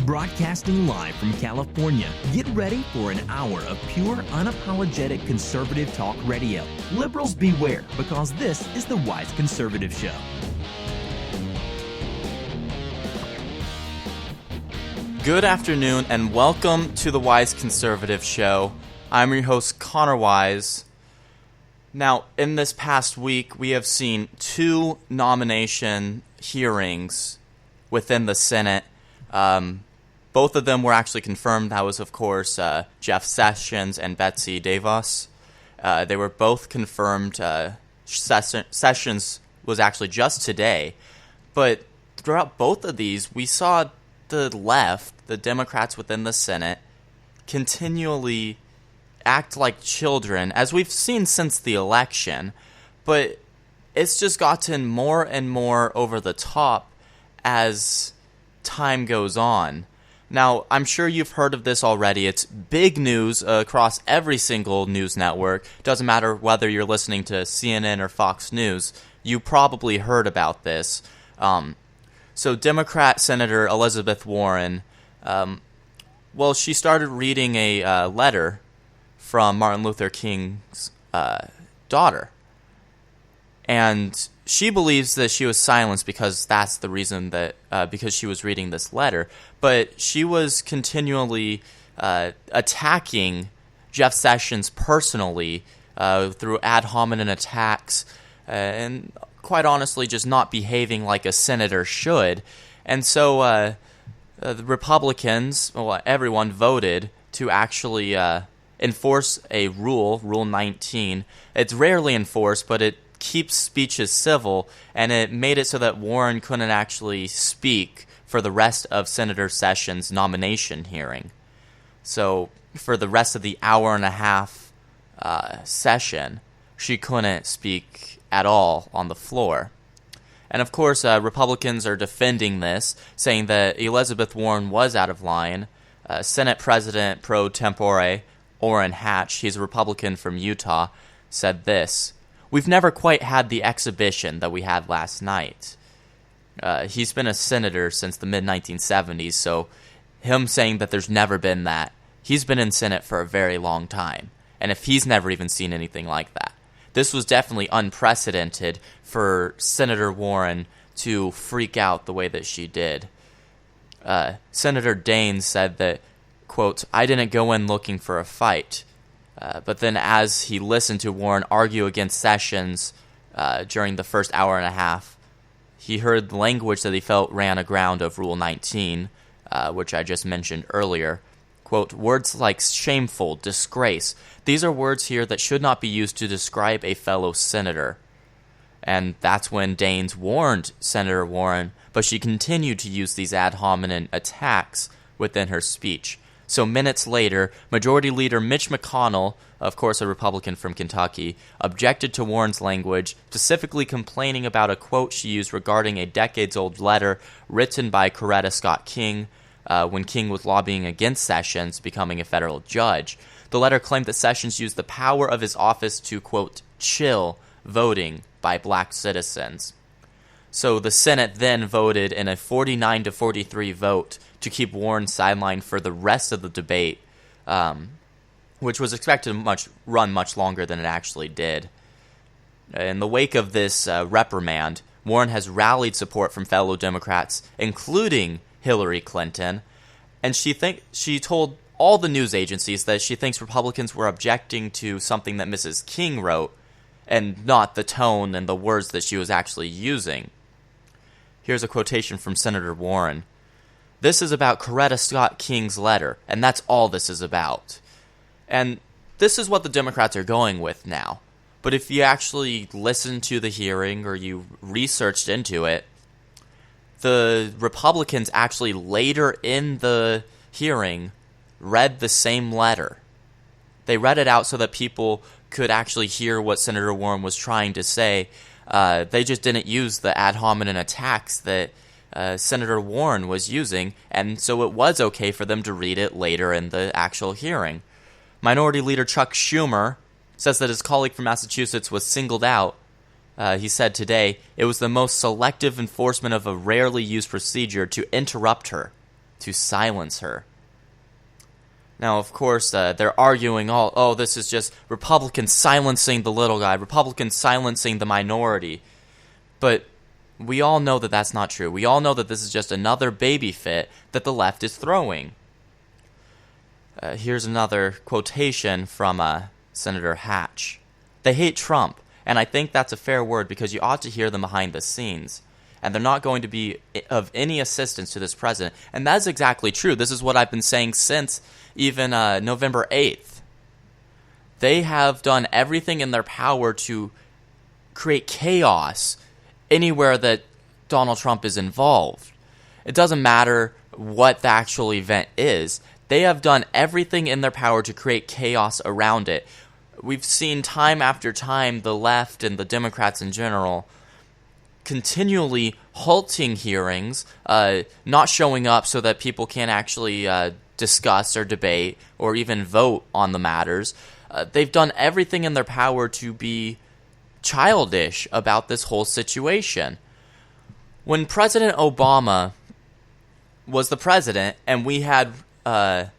Broadcasting live from California, get ready for an hour of pure, unapologetic conservative talk radio. Liberals beware, because this is the Wise Conservative Show. Good afternoon and welcome to the Wise Conservative Show. I'm your host, Connor Wise. Now, in this past week, we have seen two nomination hearings within the Senate. Both of them were actually confirmed. That was, of course, Jeff Sessions and Betsy DeVos. They were both confirmed. Sessions was actually just today. But throughout both of these, we saw the left, the Democrats within the Senate, continually act like children, as we've seen since the election. But it's just gotten more and more over the top as time goes on. Now, I'm sure you've heard of this already. It's big news across every single news network. Doesn't matter whether you're listening to CNN or Fox News. You probably heard about this. So Democrat Senator Elizabeth Warren, she started reading a letter from Martin Luther King's daughter. And she believes that she was silenced because that's the reason that, because she was reading this letter. But she was continually attacking Jeff Sessions personally through ad hominem attacks and quite honestly just not behaving like a senator should. And so the Republicans, everyone voted to actually enforce a rule, Rule 19. It's rarely enforced, but it keeps speeches civil, and it made it so that Warren couldn't actually speak for the rest of Senator Sessions' nomination hearing. So for the rest of the hour and a half session, she couldn't speak at all on the floor. And of course, Republicans are defending this, saying that Elizabeth Warren was out of line. Senate President pro tempore Orrin Hatch, he's a Republican from Utah, said this: "We've never quite had the exhibition that we had last night." He's been a senator since the mid-1970s, so him saying that there's never been that, he's been in Senate for a very long time. And if he's never even seen anything like that, this was definitely unprecedented for Senator Warren to freak out the way that she did. Senator Daines said that, quote, "I didn't go in looking for a fight." But then as he listened to Warren argue against Sessions during the first hour and a half, he heard language that he felt ran aground of Rule 19, which I just mentioned earlier. Quote, "Words like shameful, disgrace, these are words here that should not be used to describe a fellow senator." And that's when Daines warned Senator Warren, but she continued to use these ad hominem attacks within her speech. So minutes later, Majority Leader Mitch McConnell, of course a Republican from Kentucky, objected to Warren's language, specifically complaining about a quote she used regarding a decades-old letter written by Coretta Scott King when King was lobbying against Sessions becoming a federal judge. The letter claimed that Sessions used the power of his office to, quote, "chill voting by black citizens." So the Senate then voted in a 49-43 vote to keep Warren sidelined for the rest of the debate, which was expected to run much longer than it actually did. In the wake of this reprimand, Warren has rallied support from fellow Democrats, including Hillary Clinton, and she told all the news agencies that she thinks Republicans were objecting to something that Mrs. King wrote, and not the tone and the words that she was actually using. Here's a quotation from Senator Warren. "This is about Coretta Scott King's letter, and that's all this is about." And this is what the Democrats are going with now. But if you actually listened to the hearing or you researched into it, the Republicans actually later in the hearing read the same letter. They read it out so that people could actually hear what Senator Warren was trying to say. They just didn't use the ad hominem attacks that Senator Warren was using, and so it was okay for them to read it later in the actual hearing. Minority Leader Chuck Schumer says that his colleague from Massachusetts was singled out. He said today, "It was the most selective enforcement of a rarely used procedure to interrupt her," to silence her. Now, of course, they're arguing, this is just Republicans silencing the little guy, Republicans silencing the minority. But we all know that that's not true. We all know that this is just another baby fit that the left is throwing. Here's another quotation from Senator Hatch. They hate Trump, and I think that's a fair word because you ought to hear them behind the scenes. And they're not going to be of any assistance to this president. And that's exactly true. This is what I've been saying since even November 8th. They have done everything in their power to create chaos anywhere that Donald Trump is involved. It doesn't matter what the actual event is. They have done everything in their power to create chaos around it. We've seen time after time the left and the Democrats in general continually halting hearings, not showing up so that people can actually discuss or debate or even vote on the matters. They've done everything in their power to be childish about this whole situation. When President Obama was the president and we had a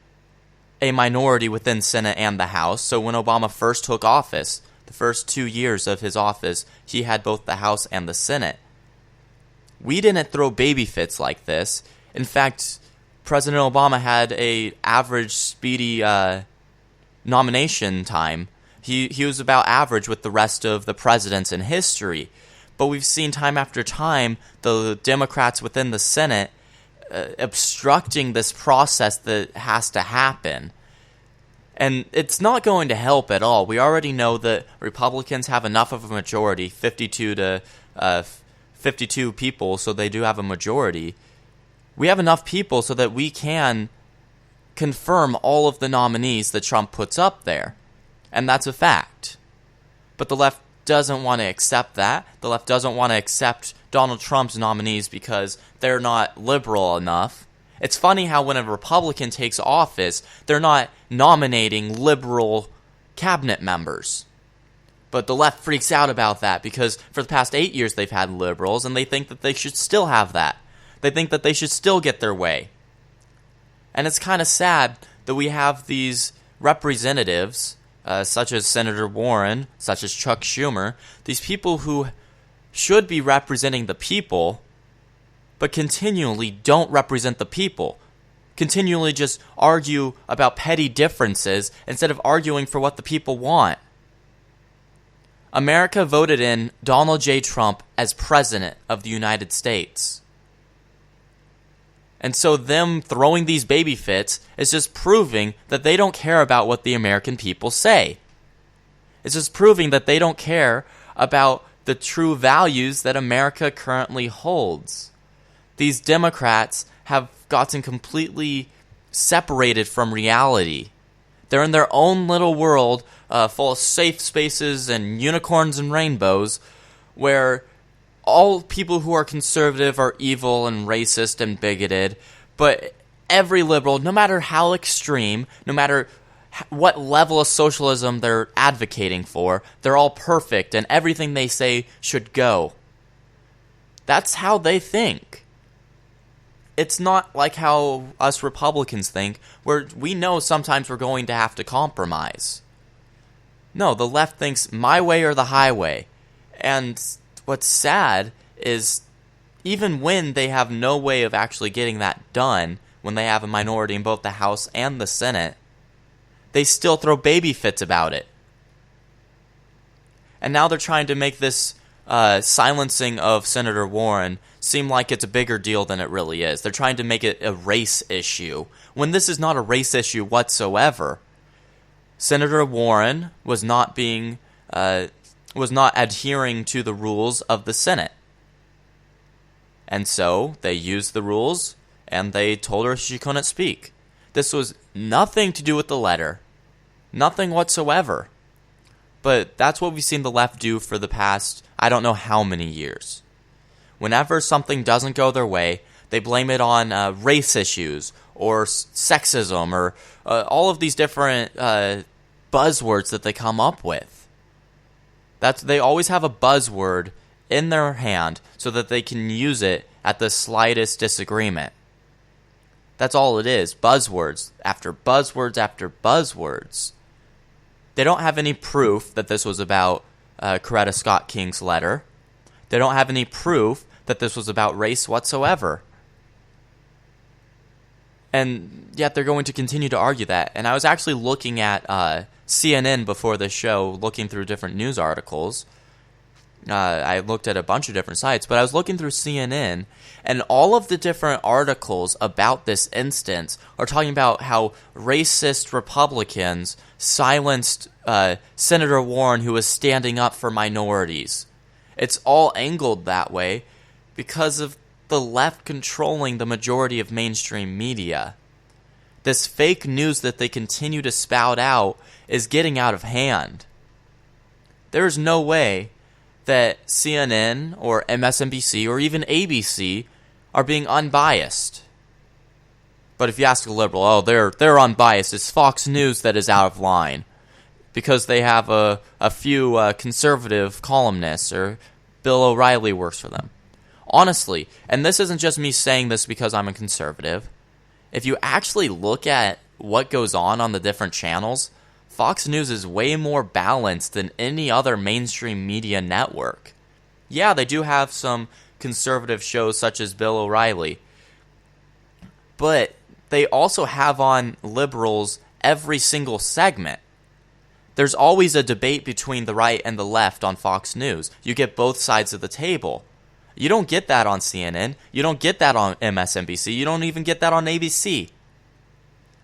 minority within Senate and the House, so when Obama first took office, the first 2 years of his office, he had both the House and the Senate. We didn't throw baby fits like this. In fact, President Obama had a average speedy nomination time. He was about average with the rest of the presidents in history. But we've seen time after time the Democrats within the Senate obstructing this process that has to happen. And it's not going to help at all. We already know that Republicans have enough of a majority, 52 to 52 people, so they do have a majority. We have enough people so that we can confirm all of the nominees that Trump puts up there. And that's a fact. But the left doesn't want to accept that. The left doesn't want to accept Donald Trump's nominees because they're not liberal enough. It's funny how when a Republican takes office, they're not nominating liberal cabinet members. But the left freaks out about that because for the past 8 years they've had liberals and they think that they should still have that. They think that they should still get their way. And it's kind of sad that we have these representatives, such as Senator Warren, such as Chuck Schumer, these people who should be representing the people, but continually don't represent the people. Continually just argue about petty differences instead of arguing for what the people want. America voted in Donald J. Trump as president of the United States. And so them throwing these baby fits is just proving that they don't care about what the American people say. It's just proving that they don't care about the true values that America currently holds. These Democrats have gotten completely separated from reality. They're in their own little world full of safe spaces and unicorns and rainbows where all people who are conservative are evil and racist and bigoted, but every liberal, no matter how extreme, no matter what level of socialism they're advocating for, they're all perfect and everything they say should go. That's how they think. It's not like how us Republicans think, where we know sometimes we're going to have to compromise. No, the left thinks my way or the highway. And what's sad is even when they have no way of actually getting that done, when they have a minority in both the House and the Senate, they still throw baby fits about it. And now they're trying to make this silencing of Senator Warren seem like it's a bigger deal than it really is. They're trying to make it a race issue, when this is not a race issue whatsoever. Senator Warren was not adhering to the rules of the Senate. And so they used the rules and they told her she couldn't speak. This was nothing to do with the letter. Nothing whatsoever. But that's what we've seen the left do for the past, I don't know how many years. Whenever something doesn't go their way, they blame it on race issues or sexism or all of these different buzzwords that they come up with. They always have a buzzword in their hand so that they can use it at the slightest disagreement. That's all it is. Buzzwords after buzzwords after buzzwords. They don't have any proof that this was about Coretta Scott King's letter. They don't have any proof that this was about race whatsoever. And yet they're going to continue to argue that. And I was actually looking at CNN before this show, looking through different news articles. I looked at a bunch of different sites, but I was looking through CNN, and all of the different articles about this instance are talking about how racist Republicans silenced Senator Warren, who was standing up for minorities. It's all angled that way because of the left controlling the majority of mainstream media. This fake news that they continue to spout out is getting out of hand. There is no way that CNN or MSNBC or even ABC are being unbiased. But if you ask a liberal, they're unbiased. It's Fox News that is out of line because they have a few conservative columnists, or Bill O'Reilly works for them. Honestly, and this isn't just me saying this because I'm a conservative, if you actually look at what goes on the different channels, Fox News is way more balanced than any other mainstream media network. Yeah, they do have some conservative shows such as Bill O'Reilly, but they also have on liberals every single segment. There's always a debate between the right and the left on Fox News. You get both sides of the table. You don't get that on CNN. You don't get that on MSNBC. You don't even get that on ABC.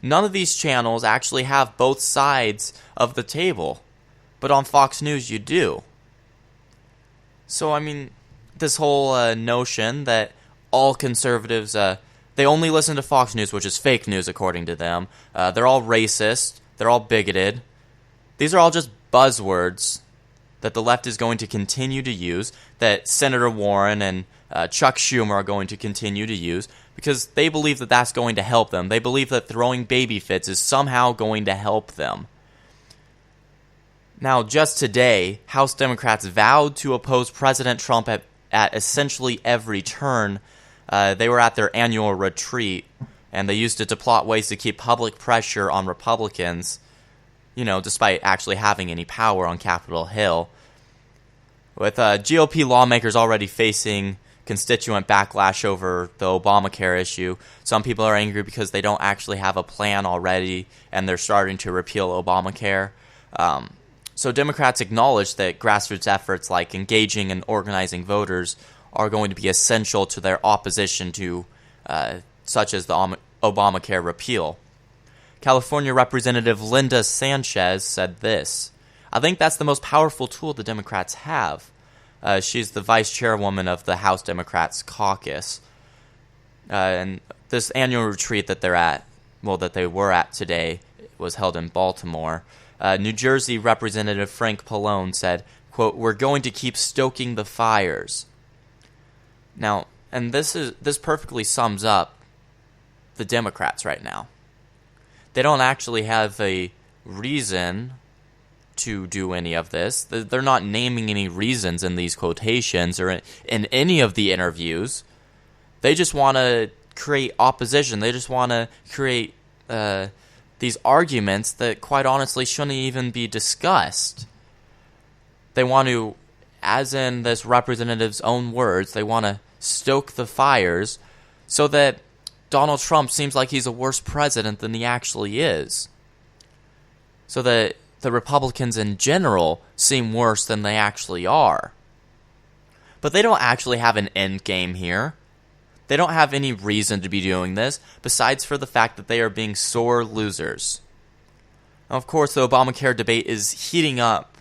None of these channels actually have both sides of the table. But on Fox News, you do. So, I mean, this whole notion that all conservatives, they only listen to Fox News, which is fake news according to them. They're all racist. They're all bigoted. These are all just buzzwords that the left is going to continue to use, that Senator Warren and Chuck Schumer are going to continue to use, because they believe that that's going to help them. They believe that throwing baby fits is somehow going to help them. Now, just today, House Democrats vowed to oppose President Trump at essentially every turn. They were at their annual retreat, and they used it to plot ways to keep public pressure on Republicans, despite actually having any power on Capitol Hill. With GOP lawmakers already facing constituent backlash over the Obamacare issue, some people are angry because they don't actually have a plan already, and they're starting to repeal Obamacare. So Democrats acknowledge that grassroots efforts like engaging and organizing voters are going to be essential to their opposition to such as the Obamacare repeal. California Representative Linda Sanchez said this: "I think that's the most powerful tool the Democrats have." She's the vice chairwoman of the House Democrats caucus. And this annual retreat that they were at today, was held in Baltimore. New Jersey Representative Frank Pallone said, quote, "We're going to keep stoking the fires." Now, and this perfectly sums up the Democrats right now. They don't actually have a reason to do any of this. They're not naming any reasons in these quotations or in any of the interviews. They just want to create opposition. They just want to create these arguments that, quite honestly, shouldn't even be discussed. They want to, as in this representative's own words, they want to stoke the fires so that Donald Trump seems like he's a worse president than he actually is. So that the Republicans in general seem worse than they actually are. But they don't actually have an end game here. They don't have any reason to be doing this, besides for the fact that they are being sore losers. Now, of course, the Obamacare debate is heating up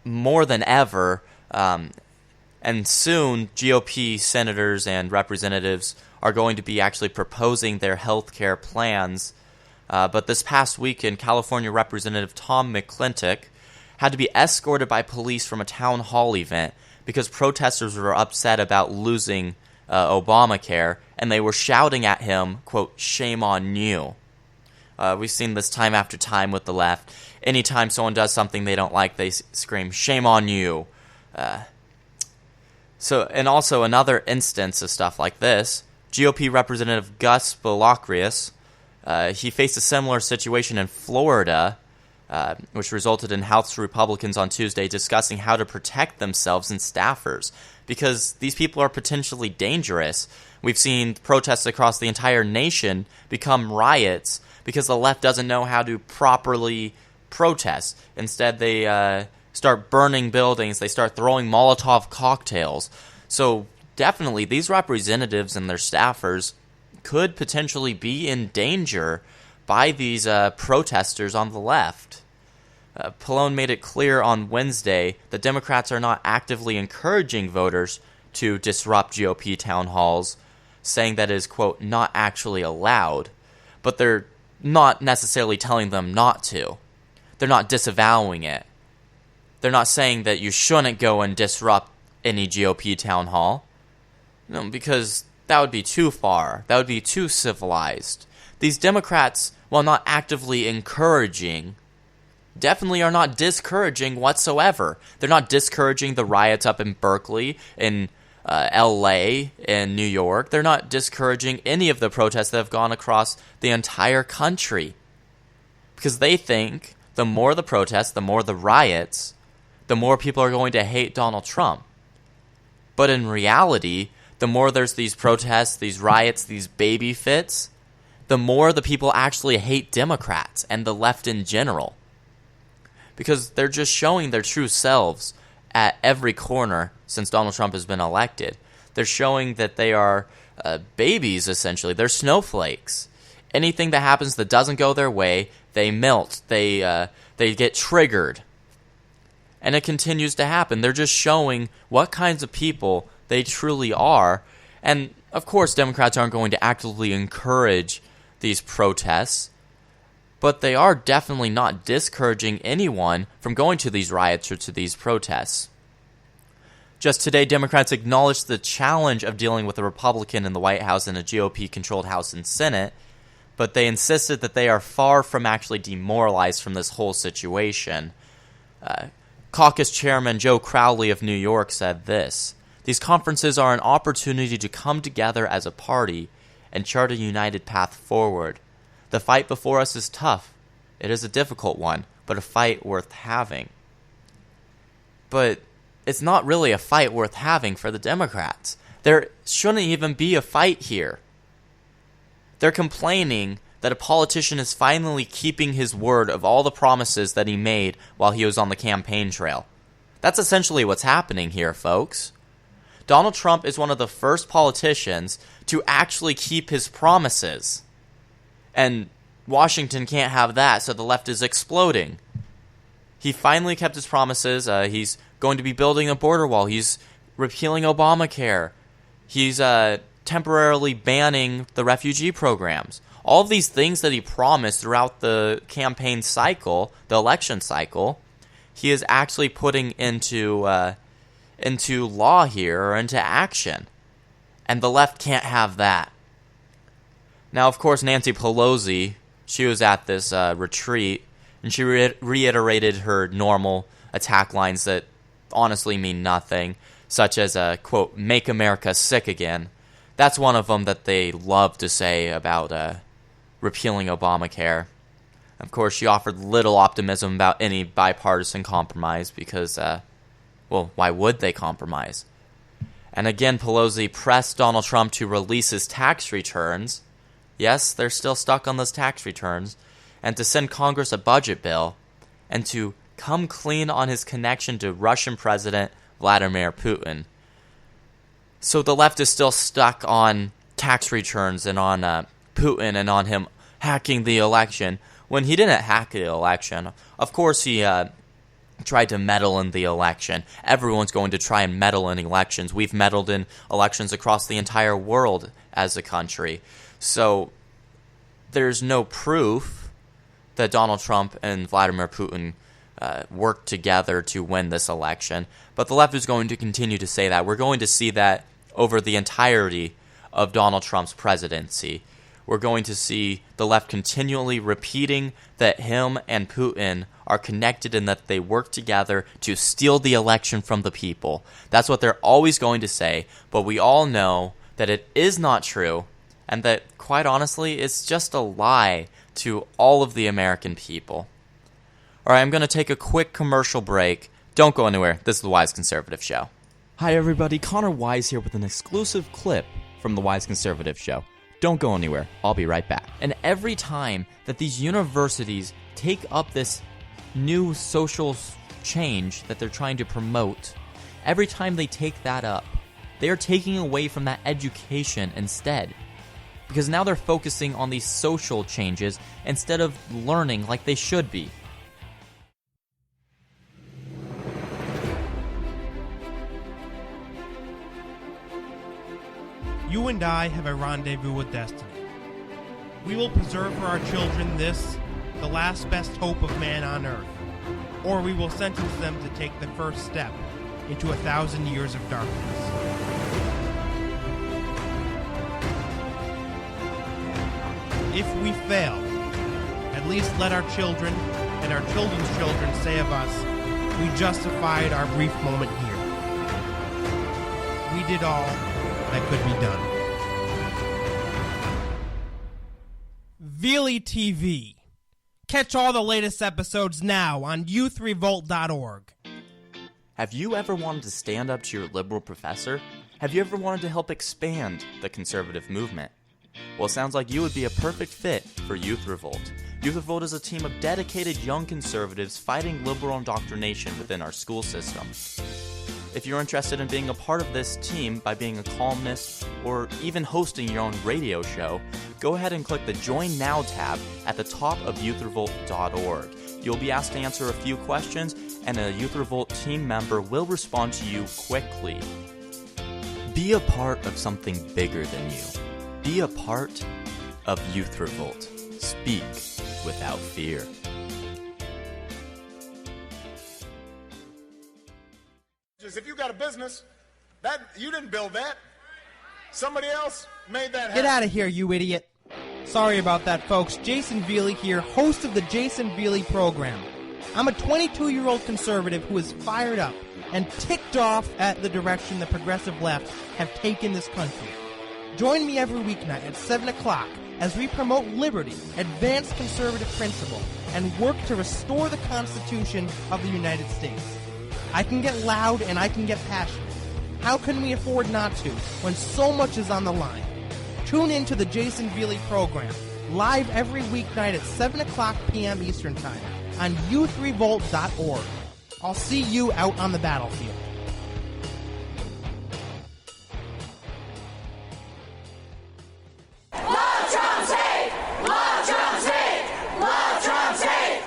more than ever, and soon GOP senators and representatives are going to be actually proposing their health care plans. But this past weekend, California Representative Tom McClintock had to be escorted by police from a town hall event because protesters were upset about losing Obamacare, and they were shouting at him, quote, "Shame on you." We've seen this time after time with the left. Anytime someone does something they don't like, they scream, "Shame on you." And also another instance of stuff like this, GOP Representative Gus Balakrius, he faced a similar situation in Florida, which resulted in House Republicans on Tuesday discussing how to protect themselves and staffers, because these people are potentially dangerous. We've seen protests across the entire nation become riots because the left doesn't know how to properly protest. Instead, they start burning buildings, they start throwing Molotov cocktails. So definitely, these representatives and their staffers could potentially be in danger by these protesters on the left. Pallone made it clear on Wednesday that Democrats are not actively encouraging voters to disrupt GOP town halls, saying that it is, quote, not actually allowed, but they're not necessarily telling them not to. They're not disavowing it. They're not saying that you shouldn't go and disrupt any GOP town hall, because that would be too far. That would be too civilized. These Democrats, while not actively encouraging, definitely are not discouraging whatsoever. They're not discouraging the riots up in Berkeley, in LA, in New York. They're not discouraging any of the protests that have gone across the entire country. Because they think the more the protests, the more the riots, the more people are going to hate Donald Trump. But in reality, the more there's these protests, these riots, these baby fits, the more the people actually hate Democrats and the left in general. Because they're just showing their true selves at every corner since Donald Trump has been elected. They're showing that they are babies, essentially. They're snowflakes. Anything that happens that doesn't go their way, they melt. They get triggered. And it continues to happen. They're just showing what kinds of people they truly are. And, of course, Democrats aren't going to actively encourage these protests, but they are definitely not discouraging anyone from going to these riots or to these protests. Just today, Democrats acknowledged the challenge of dealing with a Republican in the White House and a GOP-controlled House and Senate, but they insisted that they are far from actually demoralized from this whole situation. Caucus Chairman Joe Crowley of New York said this: "These conferences are an opportunity to come together as a party and chart a united path forward. The fight before us is tough. It is a difficult one, but a fight worth having." But it's not really a fight worth having for the Democrats. There shouldn't even be a fight here. They're complaining that a politician is finally keeping his word of all the promises that he made while he was on the campaign trail. That's essentially what's happening here, folks. Donald Trump is one of the first politicians to actually keep his promises. And Washington can't have that, so the left is exploding. He finally kept his promises. He's going to be building a border wall. He's repealing Obamacare. He's temporarily banning the refugee programs. All of these things that he promised throughout the campaign cycle, the election cycle, he is actually putting into law here, or into action. And the left can't have that. Now, of course, Nancy Pelosi, she was at this retreat, and she reiterated her normal attack lines that honestly mean nothing, such as, quote, "make America sick again." That's one of them that they love to say about repealing Obamacare. Of course, she offered little optimism about any bipartisan compromise because, why would they compromise? And again, Pelosi pressed Donald Trump to release his tax returns. Yes, they're still stuck on those tax returns. And to send Congress a budget bill. And to come clean on his connection to Russian President Vladimir Putin. So the left is still stuck on tax returns and on Putin and on him hacking the election, when he didn't hack the election. Of course, he tried to meddle in the election. Everyone's going to try and meddle in elections. We've meddled in elections across the entire world as a country. So there's no proof that Donald Trump and Vladimir Putin worked together to win this election. But the left is going to continue to say that. We're going to see that over the entirety of Donald Trump's presidency. We're going to see the left continually repeating that him and Putin are connected and that they work together to steal the election from the people. That's what they're always going to say, but we all know that it is not true, and that, quite honestly, it's just a lie to all of the American people. Alright, I'm going to take a quick commercial break. Don't go anywhere. This is the Wise Conservative Show. Hi everybody, Connor Wise here with an exclusive clip from the Wise Conservative Show. Don't go anywhere. I'll be right back. And every time that these universities take up this new social change that they're trying to promote, every time they take that up, they are taking away from that education instead. Because now they're focusing on these social changes instead of learning like they should be. You and I have a rendezvous with destiny. We will preserve for our children this, the last best hope of man on earth, or we will sentence them to take the first step into 1,000 years of darkness. If we fail, at least let our children and our children's children say of us, we justified our brief moment here. We did all that could be done. Veely TV. Catch all the latest episodes now on youthrevolt.org. Have you ever wanted to stand up to your liberal professor? Have you ever wanted to help expand the conservative movement? Well, it sounds like you would be a perfect fit for Youth Revolt. Youth Revolt is a team of dedicated young conservatives fighting liberal indoctrination within our school system. If you're interested in being a part of this team by being a columnist or even hosting your own radio show, go ahead and click the Join Now tab at the top of youthrevolt.org. You'll be asked to answer a few questions, and a Youth Revolt team member will respond to you quickly. Be a part of something bigger than you. Be a part of Youth Revolt. Speak without fear. If you got a business, that you didn't build that. Somebody else made that happen. Get out of here, you idiot. Sorry about that, folks. Jason Veely here, host of the Jason Veely program. I'm a 22-year-old conservative who is fired up and ticked off at the direction the progressive left have taken this country. Join me every weeknight at 7 o'clock as we promote liberty, advance conservative principle, and work to restore the Constitution of the United States. I can get loud and I can get passionate. How can we afford not to when so much is on the line? Tune in to the Jason Veely program, live every weeknight at 7 o'clock p.m. Eastern Time on youthrevolt.org. I'll see you out on the battlefield. Love Trump's hate! Love Trump's hate! Love Trump's hate!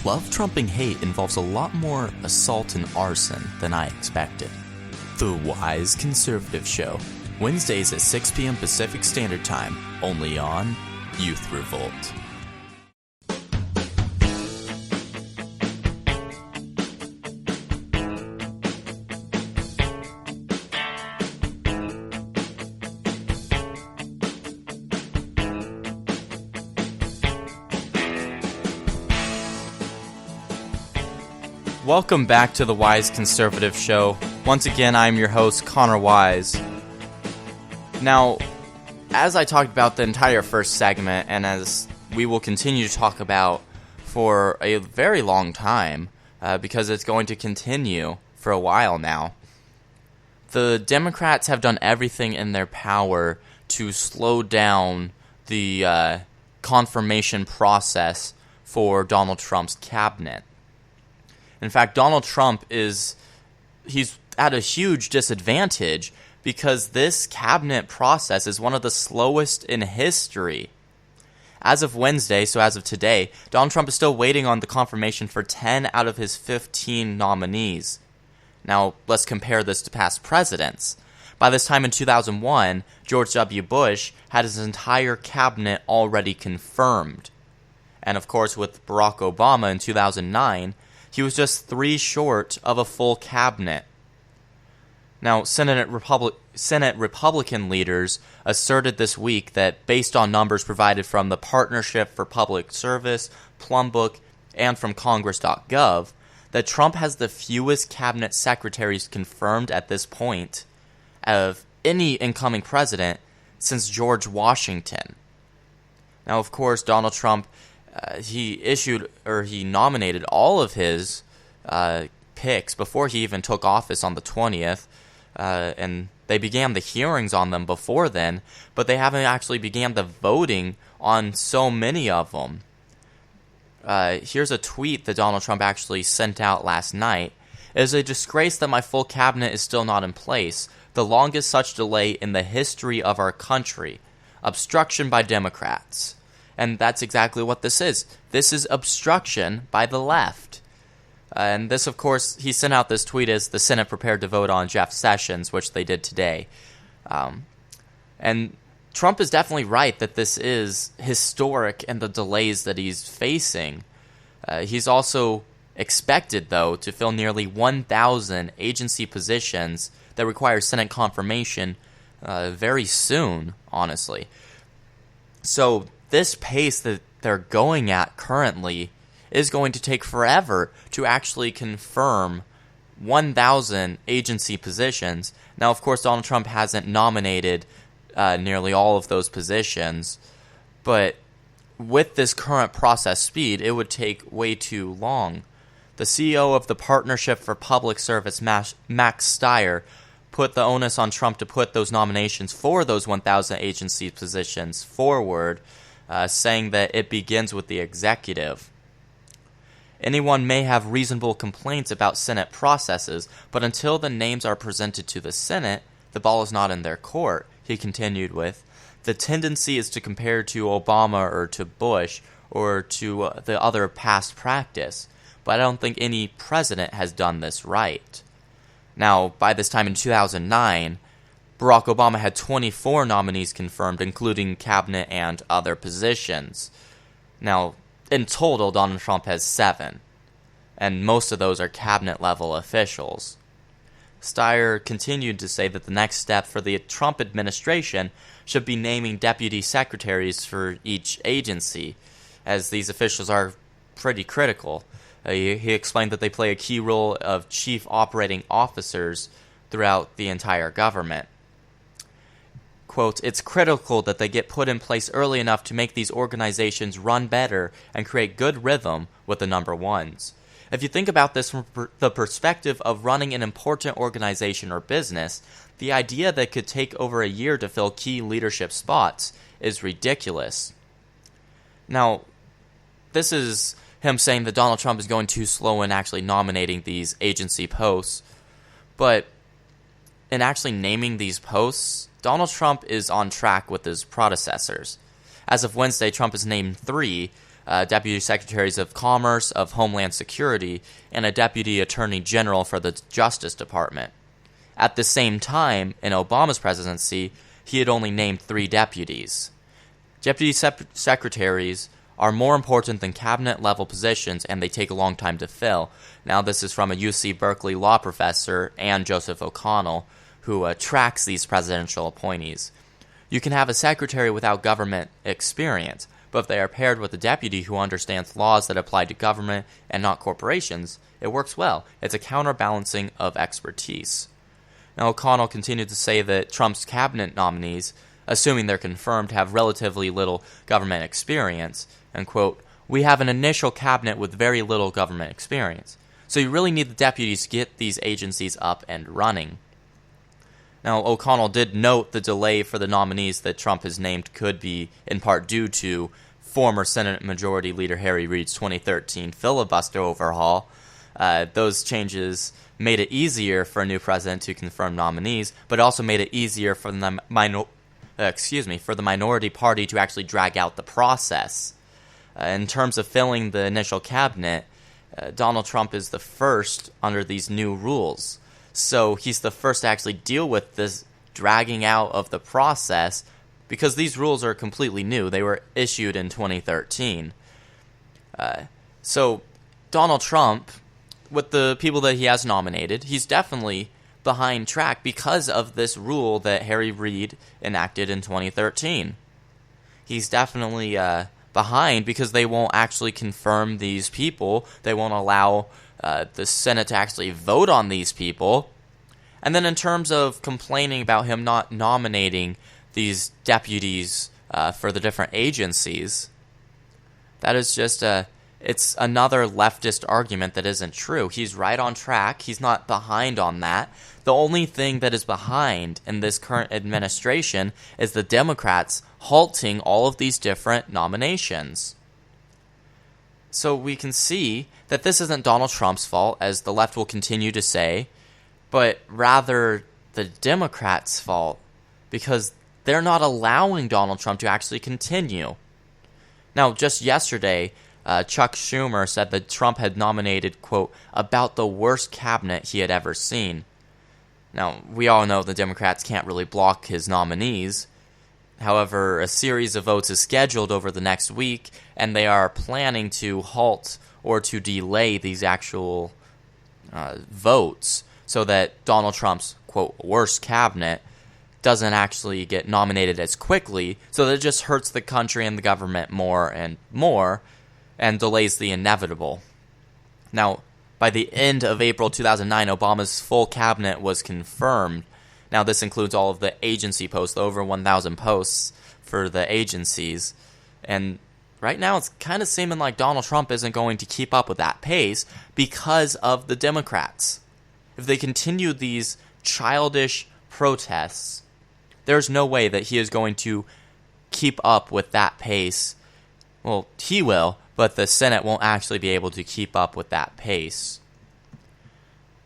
Love trumping hate involves a lot more assault and arson than I expected. The Wise Conservative Show, Wednesdays at 6 p.m. Pacific Standard Time, only on Youth Revolt. Welcome back to the Wise Conservative Show. Once again, I'm your host, Connor Wise. Now, as I talked about the entire first segment, and as we will continue to talk about for a very long time, because it's going to continue for a while now, the Democrats have done everything in their power to slow down the confirmation process for Donald Trump's cabinet. In fact, Donald Trump he's at a huge disadvantage because this cabinet process is one of the slowest in history. As of Wednesday, so as of today, Donald Trump is still waiting on the confirmation for 10 out of his 15 nominees. Now, let's compare this to past presidents. By this time in 2001, George W. Bush had his entire cabinet already confirmed. And of course, with Barack Obama in 2009, he was just 3 short of a full cabinet. Now, Senate Republican leaders asserted this week that based on numbers provided from the Partnership for Public Service, Plumbook, and from Congress.gov, that Trump has the fewest cabinet secretaries confirmed at this point of any incoming president since George Washington. Now, of course, Donald Trump, he nominated all of his picks before he even took office on the 20th, and they began the hearings on them before then, but they haven't actually began the voting on so many of them. Here's a tweet that Donald Trump actually sent out last night. It is a disgrace that my full cabinet is still not in place, the longest such delay in the history of our country. Obstruction by Democrats. And that's exactly what this is. This is obstruction by the left. And this, of course, he sent out this tweet as the Senate prepared to vote on Jeff Sessions, which they did today. And Trump is definitely right that this is historic in the delays that he's facing. He's also expected, though, to fill nearly 1,000 agency positions that require Senate confirmation very soon, honestly. So this pace that they're going at currently is going to take forever to actually confirm 1,000 agency positions. Now, of course, Donald Trump hasn't nominated nearly all of those positions, but with this current process speed, it would take way too long. The CEO of the Partnership for Public Service, Max Stier, put the onus on Trump to put those nominations for those 1,000 agency positions forward, saying that it begins with the executive. Anyone may have reasonable complaints about Senate processes, but until the names are presented to the Senate, the ball is not in their court, he continued with. The tendency is to compare to Obama or to Bush or to the other past practice, but I don't think any president has done this right. Now, by this time in 2009, Barack Obama had 24 nominees confirmed, including cabinet and other positions. Now, in total, Donald Trump has 7, and most of those are cabinet-level officials. Steyer continued to say that the next step for the Trump administration should be naming deputy secretaries for each agency, as these officials are pretty critical. He explained that they play a key role of chief operating officers throughout the entire government. Quote, it's critical that they get put in place early enough to make these organizations run better and create good rhythm with the number ones. If you think about this from the perspective of running an important organization or business, the idea that it could take over a year to fill key leadership spots is ridiculous. Now, this is him saying that Donald Trump is going too slow in actually nominating these agency posts, but in actually naming these posts, Donald Trump is on track with his predecessors. As of Wednesday, Trump has named 3 Deputy Secretaries of Commerce, of Homeland Security, and a Deputy Attorney General for the Justice Department. At the same time, in Obama's presidency, he had only named 3 deputies. Deputy secretaries are more important than cabinet-level positions, and they take a long time to fill. Now, this is from a UC Berkeley law professor, Ann Joseph O'Connell, who tracks these presidential appointees. You can have a secretary without government experience, but if they are paired with a deputy who understands laws that apply to government and not corporations, it works well. It's a counterbalancing of expertise. Now, O'Connell continued to say that Trump's cabinet nominees, assuming they're confirmed, have relatively little government experience, and quote, we have an initial cabinet with very little government experience. So you really need the deputies to get these agencies up and running. Now, O'Connell did note the delay for the nominees that Trump has named could be in part due to former Senate Majority Leader Harry Reid's 2013 filibuster overhaul. Those changes made it easier for a new president to confirm nominees, but also made it easier for the minority party to actually drag out the process. In terms of filling the initial cabinet, Donald Trump is the first under these new rules. So he's the first to actually deal with this dragging out of the process because these rules are completely new. They were issued in 2013. So Donald Trump, with the people that he has nominated, he's definitely behind track because of this rule that Harry Reid enacted in 2013. He's definitely behind because they won't actually confirm these people. They won't allow the Senate to actually vote on these people. And then in terms of complaining about him not nominating these deputies for the different agencies, that is just it's another leftist argument that isn't true. He's right on track. He's not behind on that. The only thing that is behind in this current administration is the Democrats halting all of these different nominations. So we can see that this isn't Donald Trump's fault, as the left will continue to say, but rather the Democrats' fault, because they're not allowing Donald Trump to actually continue. Now, just yesterday, Chuck Schumer said that Trump had nominated, quote, about the worst cabinet he had ever seen. Now, we all know the Democrats can't really block his nominees. However, a series of votes is scheduled over the next week, and they are planning to halt or to delay these actual votes so that Donald Trump's, quote, worst cabinet doesn't actually get nominated as quickly, so that it just hurts the country and the government more and more, and delays the inevitable. Now, by the end of April 2009, Obama's full cabinet was confirmed. Now, this includes all of the agency posts, over 1,000 posts for the agencies. And right now, it's kind of seeming like Donald Trump isn't going to keep up with that pace because of the Democrats. If they continue these childish protests, there's no way that he is going to keep up with that pace. Well, he will, but the Senate won't actually be able to keep up with that pace.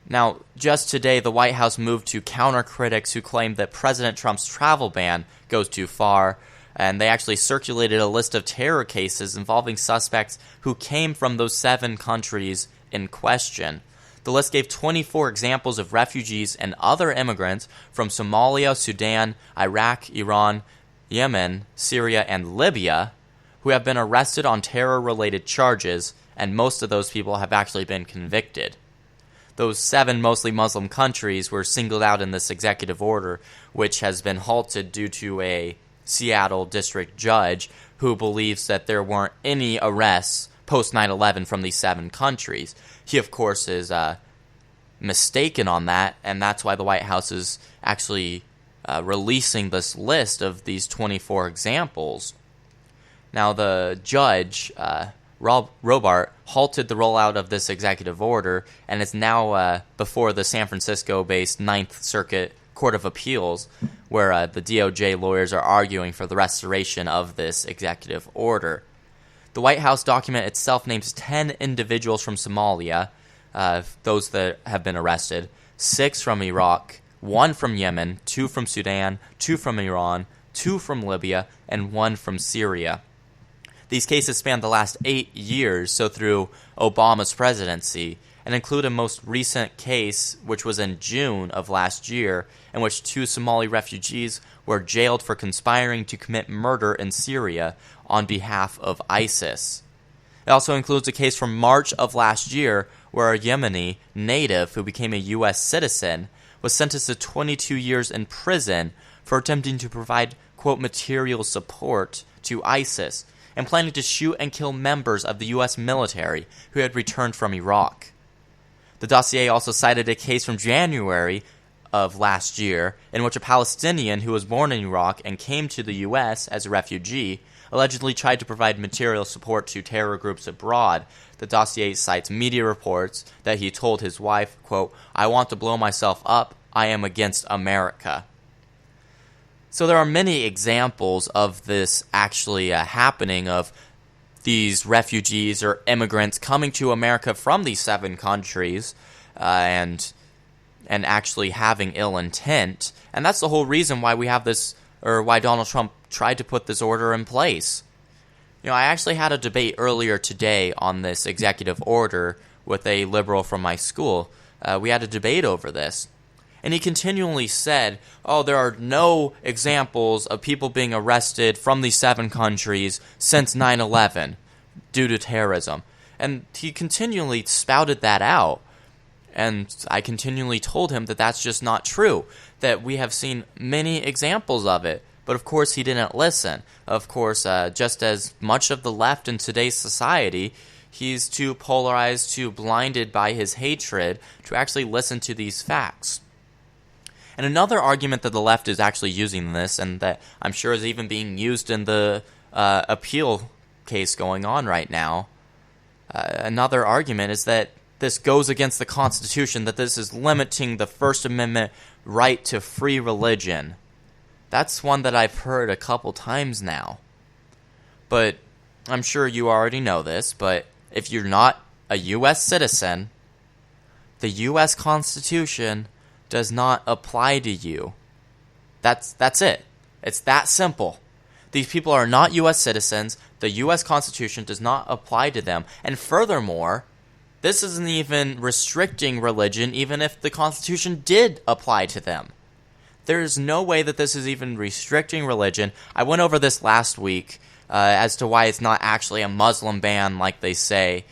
Now, just today, the White House moved to counter critics who claimed that President Trump's travel ban goes too far, and they actually circulated a list of terror cases involving suspects who came from those 7 countries in question. The list gave 24 examples of refugees and other immigrants from Somalia, Sudan, Iraq, Iran, Yemen, Syria, and Libya who have been arrested on terror-related charges, and most of those people have actually been convicted. Those 7 mostly Muslim countries were singled out in this executive order, which has been halted due to a Seattle district judge who believes that there weren't any arrests post 9/11 from these 7 countries. He, of course, is mistaken on that, and that's why the White House is actually releasing this list of these 24 examples. Now, the judge, Robart, halted the rollout of this executive order, and is now before the San Francisco-based Ninth Circuit Court of Appeals, where the DOJ lawyers are arguing for the restoration of this executive order. The White House document itself names 10 individuals from Somalia, those that have been arrested, 6 from Iraq, 1 from Yemen, 2 from Sudan, 2 from Iran, 2 from Libya, and 1 from Syria. These cases span the last 8 years, so through Obama's presidency, and include a most recent case, which was in June of last year, in which 2 Somali refugees were jailed for conspiring to commit murder in Syria on behalf of ISIS. It also includes a case from March of last year, where a Yemeni native who became a U.S. citizen was sentenced to 22 years in prison for attempting to provide, quote, material support to ISIS, and planning to shoot and kill members of the U.S. military who had returned from Iraq. The dossier also cited a case from January of last year in which a Palestinian who was born in Iraq and came to the U.S. as a refugee allegedly tried to provide material support to terror groups abroad. The dossier cites media reports that he told his wife, quote, "I want to blow myself up. I am against America." So there are many examples of this actually happening, of these refugees or immigrants coming to America from these 7 countries and actually having ill intent. And that's the whole reason why we have this, or why Donald Trump tried to put this order in place. You know, I actually had a debate earlier today on this executive order with a liberal from my school. We had a debate over this. And he continually said, oh, there are no examples of people being arrested from these 7 countries since 9/11 due to terrorism. And he continually spouted that out. And I continually told him that that's just not true, that we have seen many examples of it. But of course, he didn't listen. Of course, just as much of the left in today's society, he's too polarized, too blinded by his hatred to actually listen to these facts. And another argument that the left is actually using in this, and that I'm sure is even being used in the appeal case going on right now, another argument is that this goes against the Constitution, that this is limiting the First Amendment right to free religion. That's one that I've heard a couple times now. But I'm sure you already know this, but if you're not a U.S. citizen, the U.S. Constitution does not apply to you. That's it. It's that simple. These people are not U.S. citizens. The U.S. Constitution does not apply to them. And furthermore, this isn't even restricting religion, even if the Constitution did apply to them. There's no way that this is even restricting religion. I went over this last week as to why it's not actually a Muslim ban like they say.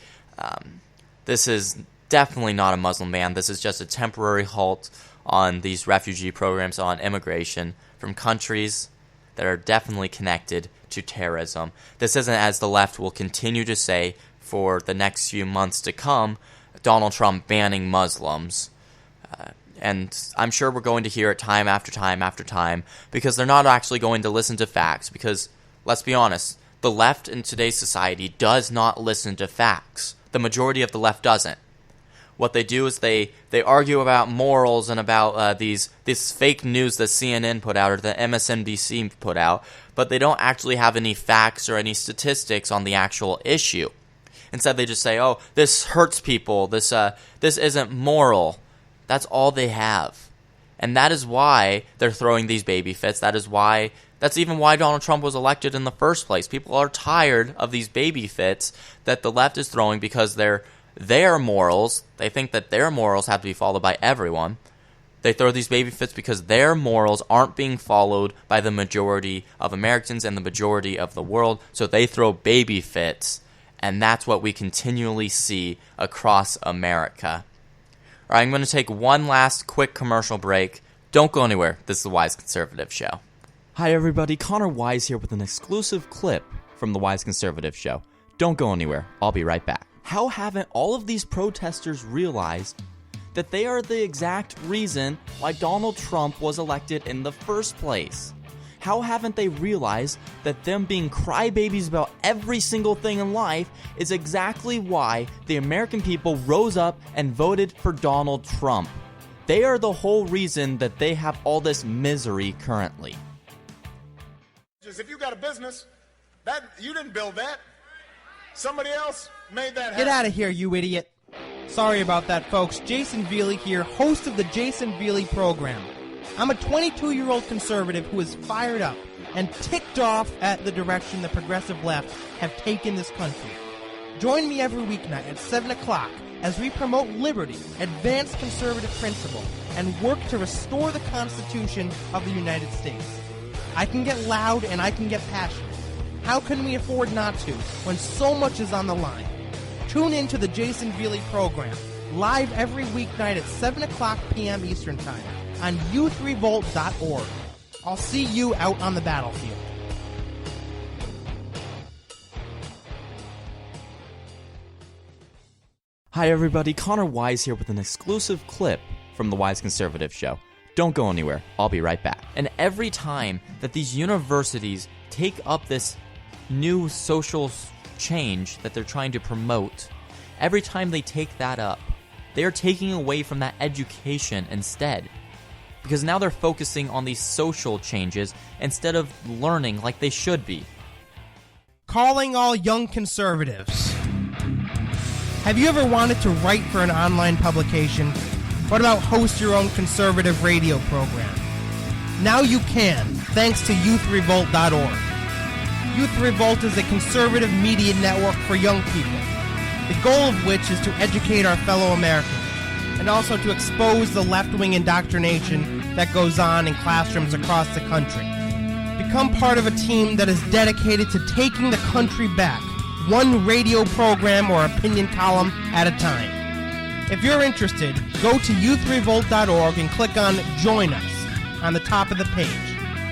This is definitely not a Muslim ban. This is just a temporary halt on these refugee programs on immigration from countries that are definitely connected to terrorism. This isn't, as the left will continue to say for the next few months to come, Donald Trump banning Muslims. And I'm sure we're going to hear it time after time after time, because they're not actually going to listen to facts. Because, let's be honest, the left in today's society does not listen to facts. The majority of the left doesn't. What they do is they argue about morals and about this fake news that CNN put out or that MSNBC put out, but they don't actually have any facts or any statistics on the actual issue. Instead, they just say, "Oh, this hurts people. This isn't moral." That's all they have, and that is why they're throwing these baby fits. That's even why Donald Trump was elected in the first place. People are tired of these baby fits that the left is throwing because their morals. They think that their morals have to be followed by everyone. They throw these baby fits because their morals aren't being followed by the majority of Americans and the majority of the world. So they throw baby fits. And that's what we continually see across America. All right, I'm going to take one last quick commercial break. Don't go anywhere. This is the Wise Conservative Show. Hi, everybody. Connor Wise here with an exclusive clip from the Wise Conservative Show. Don't go anywhere. I'll be right back. How haven't all of these protesters realized that they are the exact reason why Donald Trump was elected in the first place? How haven't they realized that them being crybabies about every single thing in life is exactly why the American people rose up and voted for Donald Trump? They are the whole reason that they have all this misery currently. If you got a business, that you didn't build that. Somebody else made that happen. Get out of here, you idiot. Sorry about that, folks. Jason Veely here, host of the Jason Veely program. I'm a 22-year-old conservative who is fired up and ticked off at the direction the progressive left have taken this country. Join me every weeknight at 7 o'clock as we promote liberty, advance conservative principle, and work to restore the Constitution of the United States. I can get loud and I can get passionate. How can we afford not to when so much is on the line? Tune in to the Jason Veely program, live every weeknight at 7 o'clock p.m. Eastern Time on youthrevolt.org. I'll see you out on the battlefield. Hi, everybody. Connor Wise here with an exclusive clip from the Wise Conservative Show. Don't go anywhere. I'll be right back. And every time that these universities take up this new social change that they're trying to promote, every time they take that up, they are taking away from that education instead. Because now they're focusing on these social changes instead of learning like they should be. Calling all young conservatives. Have you ever wanted to write for an online publication? What about host your own conservative radio program? Now you can, thanks to youthrevolt.org. Youth Revolt is a conservative media network for young people, the goal of which is to educate our fellow Americans and also to expose the left-wing indoctrination that goes on in classrooms across the country. Become part of a team that is dedicated to taking the country back, one radio program or opinion column at a time. If you're interested, go to youthrevolt.org and click on Join Us on the top of the page.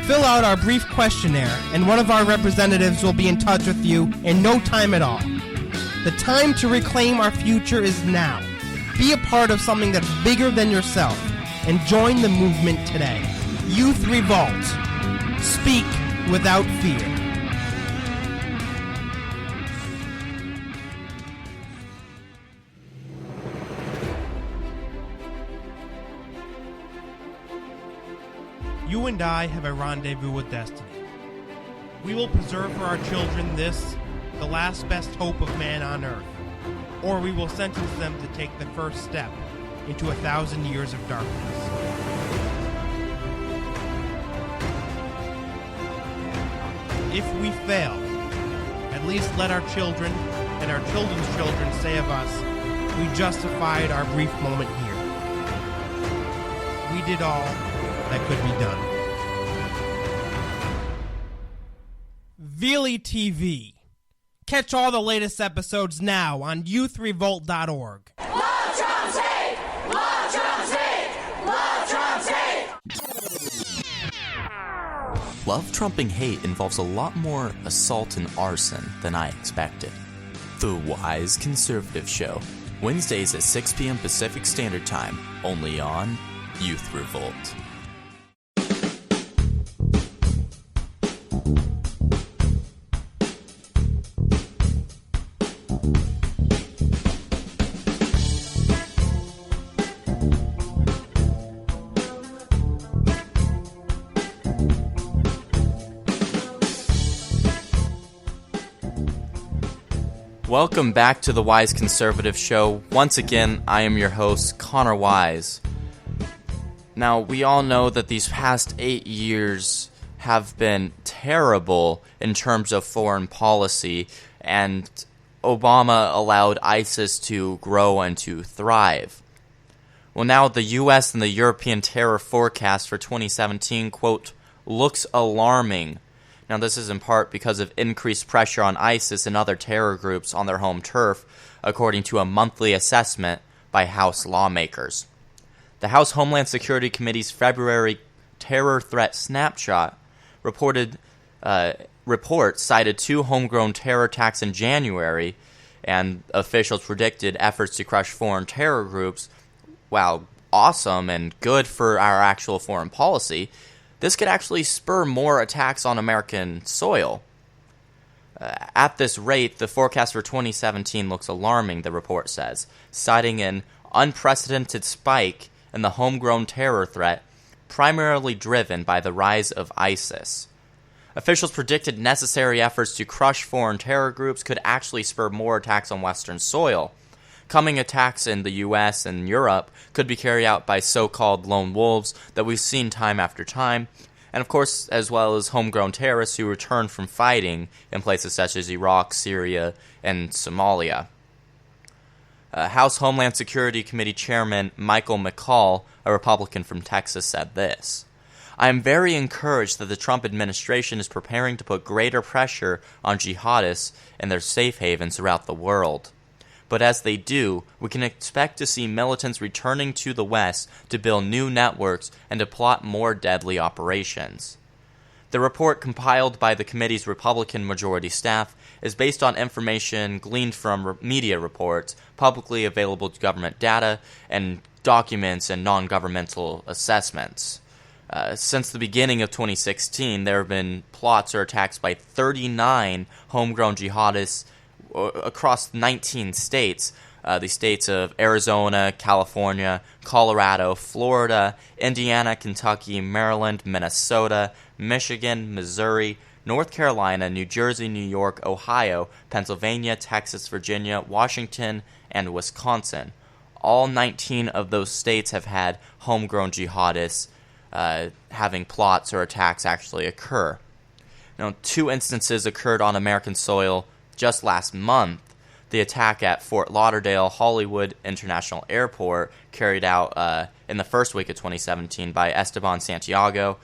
Fill out our brief questionnaire, and one of our representatives will be in touch with you in no time at all. The time to reclaim our future is now. Be a part of something that's bigger than yourself. and join the movement today. Youth Revolt. Speak without fear. You and I have a rendezvous with destiny. We will preserve for our children this, the last best hope of man on earth, or we will sentence them to take the first step into 1,000 years of darkness. If we fail, at least let our children and our children's children say of us, we justified our brief moment here. We did all that could be done. Veely TV. Catch all the latest episodes now on youthrevolt.org. Love Trump's hate! Love Trump's hate! Love Trump's hate! Love trumping hate involves a lot more assault and arson than I expected. The Wise Conservative Show, Wednesdays at 6 p.m. Pacific Standard Time, only on Youth Revolt. Welcome back to the Wise Conservative Show. Once again, I am your host, Connor Wise. Now, we all know that these past 8 years have been terrible in terms of foreign policy, and Obama allowed ISIS to grow and to thrive. Well, now the U.S. and the European terror forecast for 2017, quote, looks alarming. Now, this is in part because of increased pressure on ISIS and other terror groups on their home turf, according to a monthly assessment by House lawmakers. The House Homeland Security Committee's February Terror Threat Snapshot report cited 2 homegrown terror attacks in January, and officials predicted efforts to crush foreign terror groups, while awesome and good for our actual foreign policy, this could actually spur more attacks on American soil. At this rate, the forecast for 2017 looks alarming, the report says, citing an unprecedented spike in the homegrown terror threat, primarily driven by the rise of ISIS. Officials predicted necessary efforts to crush foreign terror groups could actually spur more attacks on Western soil. Coming attacks in the U.S. and Europe could be carried out by so-called lone wolves that we've seen time after time, and of course, as well as homegrown terrorists who return from fighting in places such as Iraq, Syria, and Somalia. House Homeland Security Committee Chairman Michael McCaul, a Republican from Texas, said this: I am very encouraged that the Trump administration is preparing to put greater pressure on jihadists and their safe havens throughout the world. But as they do, we can expect to see militants returning to the West to build new networks and to plot more deadly operations. The report compiled by the committee's Republican majority staff is based on information gleaned from media reports, publicly available government data, and documents and non-governmental assessments. Since the beginning of 2016, there have been plots or attacks by 39 homegrown jihadists across 19 states, the states of Arizona, California, Colorado, Florida, Indiana, Kentucky, Maryland, Minnesota, Michigan, Missouri, North Carolina, New Jersey, New York, Ohio, Pennsylvania, Texas, Virginia, Washington, and Wisconsin. All 19 of those states have had homegrown jihadists having plots or attacks actually occur. Now, 2 instances occurred on American soil just last month. The attack at Fort Lauderdale Hollywood International Airport, carried out in the first week of 2017 by Esteban Santiago.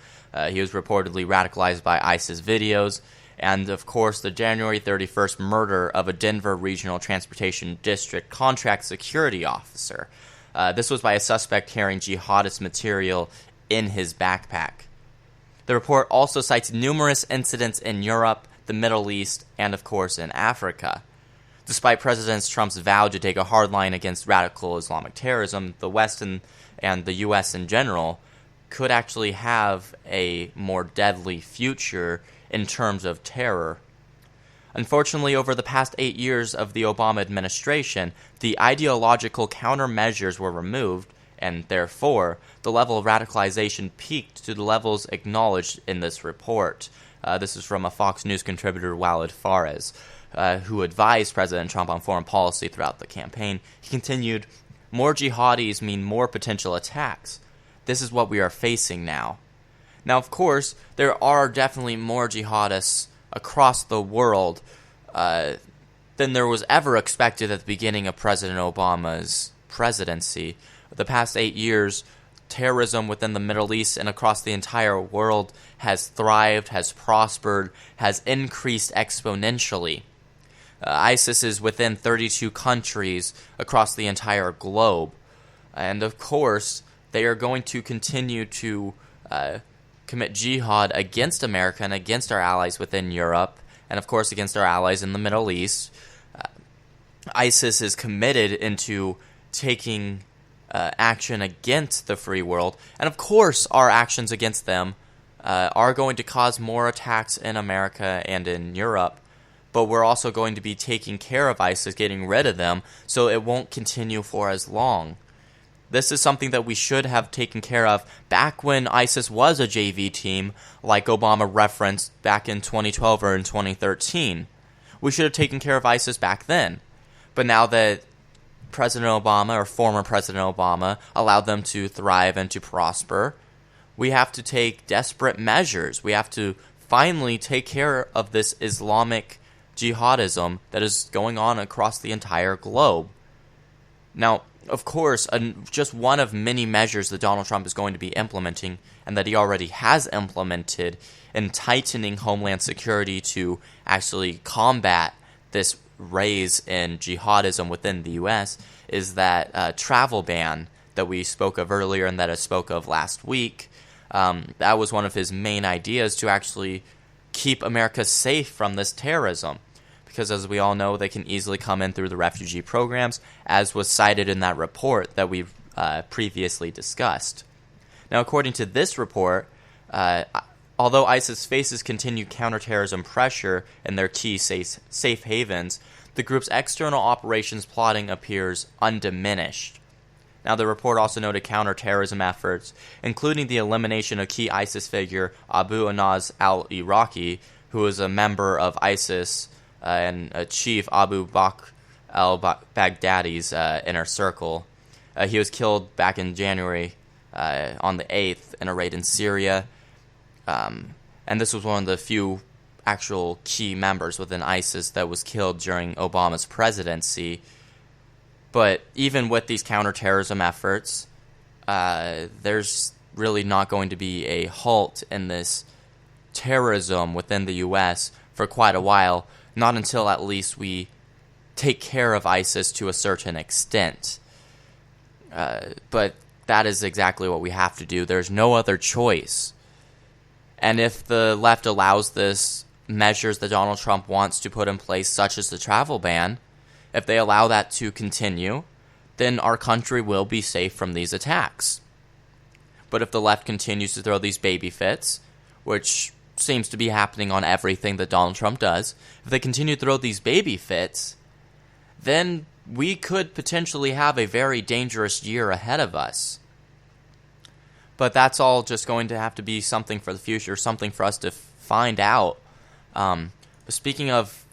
He was reportedly radicalized by ISIS videos. And, of course, the January 31st murder of a Denver Regional Transportation District contract security officer. This was by a suspect carrying jihadist material in his backpack. The report also cites numerous incidents in Europe, the Middle East, and of course in Africa. Despite President Trump's vow to take a hard line against radical Islamic terrorism, the West and and the U.S. in general could actually have a more deadly future in terms of terror. Unfortunately, over the past 8 years of the Obama administration, the ideological countermeasures were removed, and therefore, the level of radicalization peaked to the levels acknowledged in this report. This is from a Fox News contributor, Walid Fares, who advised President Trump on foreign policy throughout the campaign. He continued, "More jihadis mean more potential attacks. This is what we are facing now." Now, of course, there are definitely more jihadists across the world than there was ever expected at the beginning of President Obama's presidency. The past 8 years, terrorism within the Middle East and across the entire world has thrived, has prospered, has increased exponentially. ISIS is within 32 countries across the entire globe. And of course, they are going to continue to commit jihad against America and against our allies within Europe, and of course against our allies in the Middle East. ISIS is committed into taking action against the free world, and of course our actions against them are going to cause more attacks in America and in Europe, but we're also going to be taking care of ISIS, getting rid of them, so it won't continue for as long. This is something that we should have taken care of back when ISIS was a JV team, like Obama referenced back in 2012 or in 2013. We should have taken care of ISIS back then. But now that President Obama, or former President Obama, allowed them to thrive and to prosper, we have to take desperate measures. We have to finally take care of this Islamic jihadism that is going on across the entire globe. Now, of course, just one of many measures that Donald Trump is going to be implementing, and that he already has implemented, in tightening Homeland Security to actually combat this rise in jihadism within the U.S., is that travel ban that we spoke of earlier and that I spoke of last week. That was one of his main ideas, to actually keep America safe from this terrorism. Because as we all know, they can easily come in through the refugee programs, as was cited in that report that we previously discussed. Now, according to this report, although ISIS faces continued counterterrorism pressure in their key safe havens, the group's external operations plotting appears undiminished. Now, the report also noted counterterrorism efforts, including the elimination of key ISIS figure Abu Anas al-Iraqi, who is a member of ISIS and Chief Abu Bakr al-Baghdadi's inner circle. He was killed back in January on the 8th in a raid in Syria. And this was one of the few actual key members within ISIS that was killed during Obama's presidency. But even with these counterterrorism efforts, there's really not going to be a halt in this terrorism within the U.S. for quite a while, not until at least we take care of ISIS to a certain extent. But that is exactly what we have to do. There's no other choice. And if the left allows this measures that Donald Trump wants to put in place, such as the travel ban, if they allow that to continue, then our country will be safe from these attacks. But if the left continues to throw these baby fits, which seems to be happening on everything that Donald Trump does, if they continue to throw these baby fits, then we could potentially have a very dangerous year ahead of us. But that's all just going to have to be something for the future, something for us to find out. But speaking of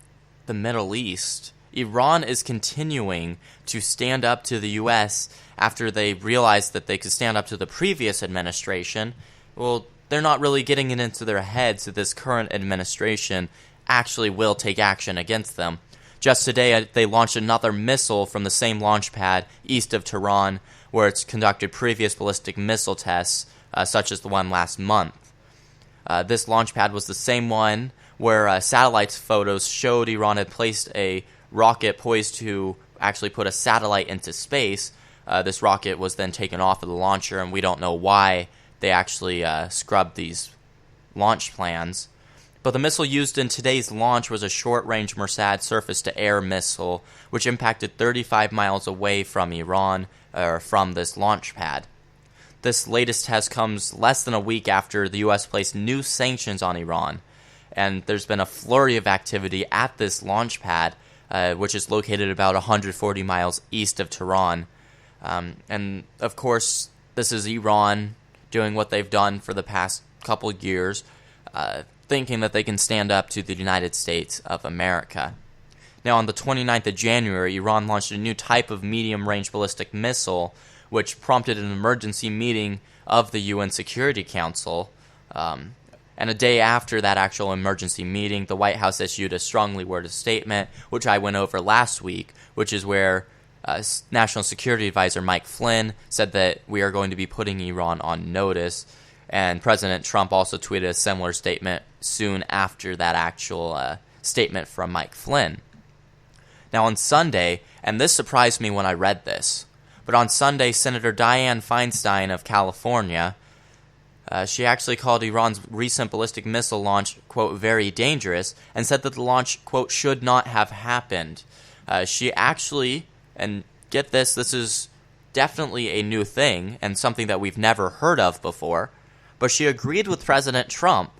the Middle East, Iran is continuing to stand up to the U.S. after they realized that they could stand up to the previous administration. Well, they're not really getting it into their heads that this current administration actually will take action against them. Just today, they launched another missile from the same launch pad east of Tehran, where it's conducted previous ballistic missile tests, such as the one last month. This launch pad was the same one where satellite photos showed Iran had placed a rocket poised to actually put a satellite into space. This rocket was then taken off of the launcher, and we don't know why they actually scrubbed these launch plans. But the missile used in today's launch was a short-range Mersad surface-to-air missile, which impacted 35 miles away from Iran, or from this launch pad. This latest test comes less than a week after the U.S. placed new sanctions on Iran. And there's been a flurry of activity at this launch pad, which is located about 140 miles east of Tehran. And, of course, this is Iran doing what they've done for the past couple years, thinking that they can stand up to the United States of America. Now, on the 29th of January, Iran launched a new type of medium-range ballistic missile, which prompted an emergency meeting of the UN Security Council. And a day after that actual emergency meeting, the White House issued a strongly worded statement, which I went over last week, which is where National Security Advisor Mike Flynn said that we are going to be putting Iran on notice. And President Trump also tweeted a similar statement soon after that actual statement from Mike Flynn. Now on Sunday, and this surprised me when I read this, but on Sunday, Senator Dianne Feinstein of California, she actually called Iran's recent ballistic missile launch, quote, very dangerous, and said that the launch, quote, should not have happened. She actually, and get this, this is definitely a new thing and something that we've never heard of before, but she agreed with President Trump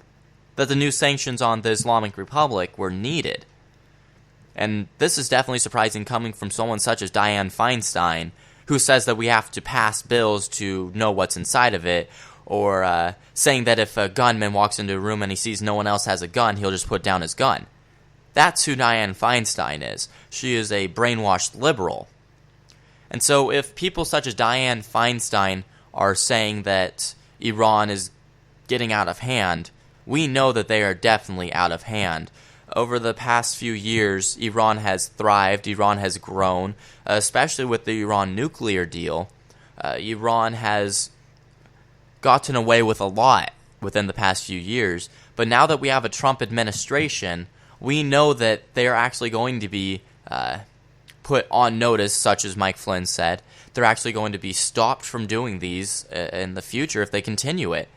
that the new sanctions on the Islamic Republic were needed. And this is definitely surprising coming from someone such as Dianne Feinstein, who says that we have to pass bills to know what's inside of it, or saying that if a gunman walks into a room and he sees no one else has a gun, he'll just put down his gun. That's who Dianne Feinstein is. She is a brainwashed liberal. And so if people such as Dianne Feinstein are saying that Iran is getting out of hand, we know that they are definitely out of hand. Over the past few years, Iran has thrived, Iran has grown, especially with the Iran nuclear deal. Iran has gotten away with a lot within the past few years, but now that we have a Trump administration, we know that they are actually going to be put on notice, such as Mike Flynn said. They're actually going to be stopped from doing these in the future if they continue it.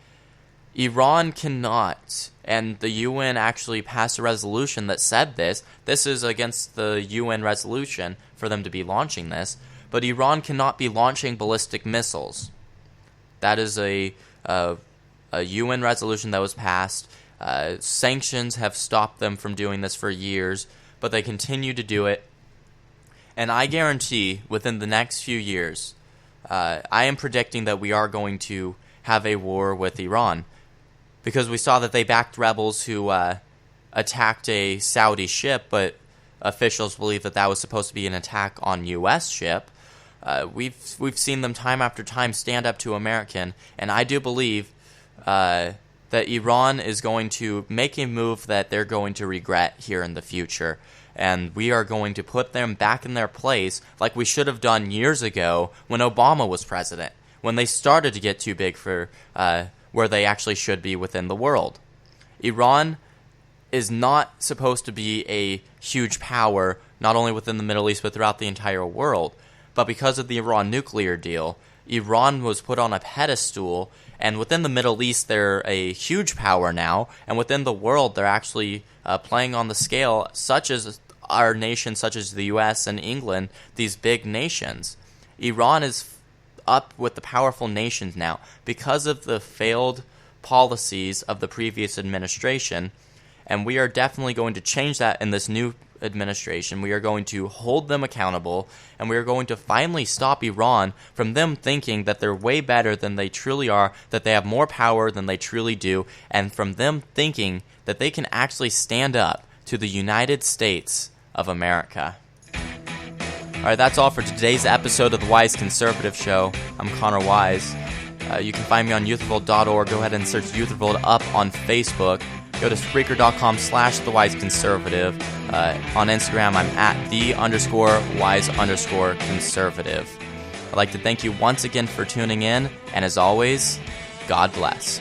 Iran cannot, and the UN actually passed a resolution that said this. This is against the UN resolution for them to be launching this, but Iran cannot be launching ballistic missiles. That is a UN resolution that was passed. Sanctions have stopped them from doing this for years, but they continue to do it. And I guarantee within the next few years, I am predicting that we are going to have a war with Iran. Because we saw that they backed rebels who attacked a Saudi ship, but officials believe that that was supposed to be an attack on U.S. ship. We've seen them time after time stand up to American, and I do believe that Iran is going to make a move that they're going to regret here in the future. And we are going to put them back in their place like we should have done years ago when Obama was president, when they started to get too big for where they actually should be within the world. Iran is not supposed to be a huge power, not only within the Middle East, but throughout the entire world. But because of the Iran nuclear deal, Iran was put on a pedestal, and within the Middle East, they're a huge power now, and within the world, they're actually playing on the scale, such as our nations, such as the U.S. and England, these big nations. Iran is up with the powerful nations now because of the failed policies of the previous administration, and we are definitely going to change that in this new administration. We are going to hold them accountable, and we are going to finally stop Iran from them thinking that they're way better than they truly are, that they have more power than they truly do, and from them thinking that they can actually stand up to the United States of America. Alright, that's all for today's episode of the Wise Conservative Show. I'm Connor Wise. You can find me on youthrevolt.org. Go ahead and search Youth Revolt up on Facebook. Go to Spreaker.com/TheWiseConservative. On Instagram, I'm at @the_wise_conservative. I'd like to thank you once again for tuning in, and as always, God bless.